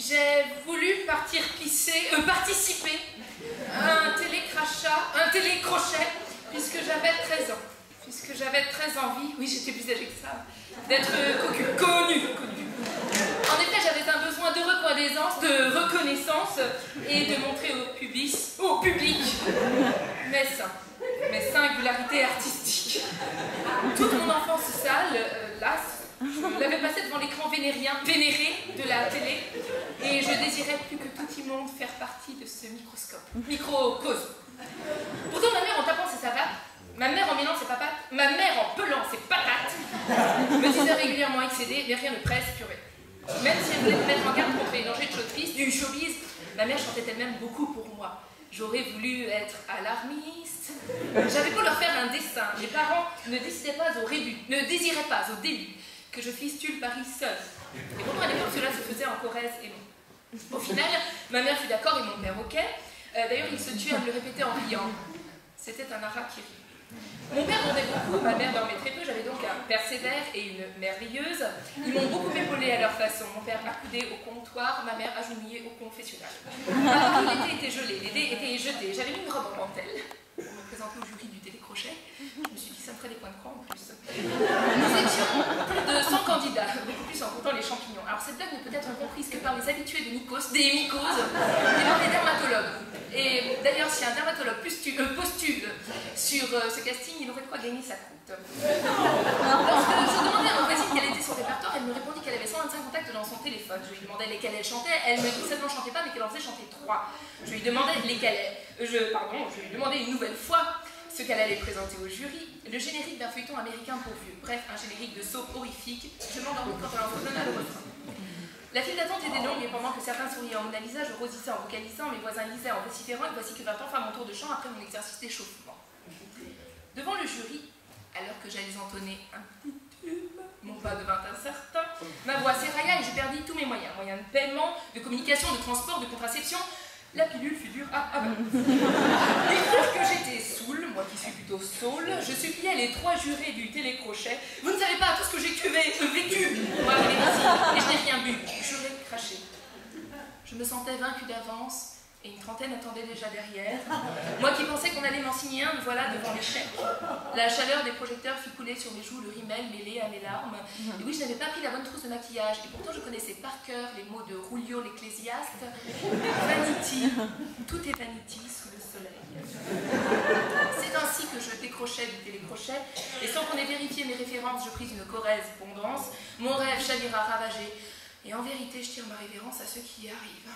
J'ai voulu participer à un télécrochet, puisque j'avais 13 ans. Puisque j'avais très envie, oui j'étais plus âgée que ça, d'être connue. En effet, j'avais un besoin de reconnaissance et de montrer au public mes singularités artistiques. Toute mon enfance sale, lasse, je l'avais passée devant l'écran vénéré de la télé et je désirais plus que tout immonde faire partie de ce microcosme. Pourtant, ma mère, en tapant ses savates, ma mère en mêlant ses papates, ma mère en pelant ses patates, me disait régulièrement excédée, mais rien ne presse, purée. Même si elle voulait me mettre en garde contre les dangers du showbiz, ma mère chantait elle-même beaucoup pour moi. J'aurais voulu être alarmiste. J'avais beau leur faire un dessin, mes parents ne désiraient pas au début que je fistule Paris seule. Et pourtant à l'époque cela se faisait en Corrèze et non. Au final, ma mère fut d'accord et mon père ok. D'ailleurs il se tue à me le répéter en riant. C'était un harakiri. Mon père rendait beaucoup, ma mère dormait très peu, j'avais donc un père sévère et une mère rieuse. Ils m'ont beaucoup épaulée à leur façon. Mon père accoudé au comptoir, ma mère agenouillée au confessionnal. Alors l'été était gelé, les dés étaient jetés. J'avais mis une robe en dentelle pour me présenter au jury du télécrochet. Je me suis dit, ça me ferait des points de croix en plus. Nous étions plus de 100 candidats, beaucoup plus en comptant les champignons. Alors cette blague n'est peut-être comprise que par les habitués de mycoses et par les dermatologues. Et d'ailleurs, si un dermatologue postule sur ce casting, il aurait de quoi gagner sa croûte. Lorsque je demandais à mon voisine quel était son répertoire, elle me répondit qu'elle avait 125 contacts dans son téléphone. Je lui demandais lesquels elle chantait, elle me dit que ça ne chantait pas, mais qu'elle en faisait chanter 3. Je lui demandais je lui demandais une nouvelle fois ce qu'elle allait présenter au jury, le générique d'un feuilleton américain pour vieux. Bref, un générique de soap horrifique. Je m'endormis quand elle en redonna le refrain. La file d'attente était longue et pendant que certains souriaient en Mona Lisa, je rosissais en vocalisant, mes voisins lisaient en vociférant et voici que 20 ans, enfin mon tour de chant après mon exercice d'échauffement. Devant le jury, alors que j'allais entonner un petit tube, mon pas devint incertain, ma voix s'érailla et j'ai perdu tous mes moyens. Moyens de paiement, de communication, de transport, de contraception. La pilule fut dure à avaler. Ils crurent que j'étais saoule, moi qui suis plutôt saoule. Je suppliais les 3 jurés du télécrochet. Vous ne savez pas tout ce que j'ai vécu pour arriver ici, et je n'ai rien bu. J'aurais craché. Je me sentais vaincue d'avance, et une trentaine attendait déjà derrière. Moi qui pensais qu'on allait m'en signer un, me voilà devant l'échec. La chaleur des projecteurs fit couler sur mes joues le rimel mêlé à mes larmes. Et oui, je n'avais pas pris la bonne trousse de maquillage, et pourtant je connaissais par cœur les mots de Rulio l'Ecclésiaste. Vanity, tout est vanity sous le soleil. C'est ainsi que je décrochais du télécrochet, et sans qu'on ait vérifié mes références, je pris une correspondance. Mon rêve chavira ravagé, et en vérité, je tire ma révérence à ceux qui y arrivent.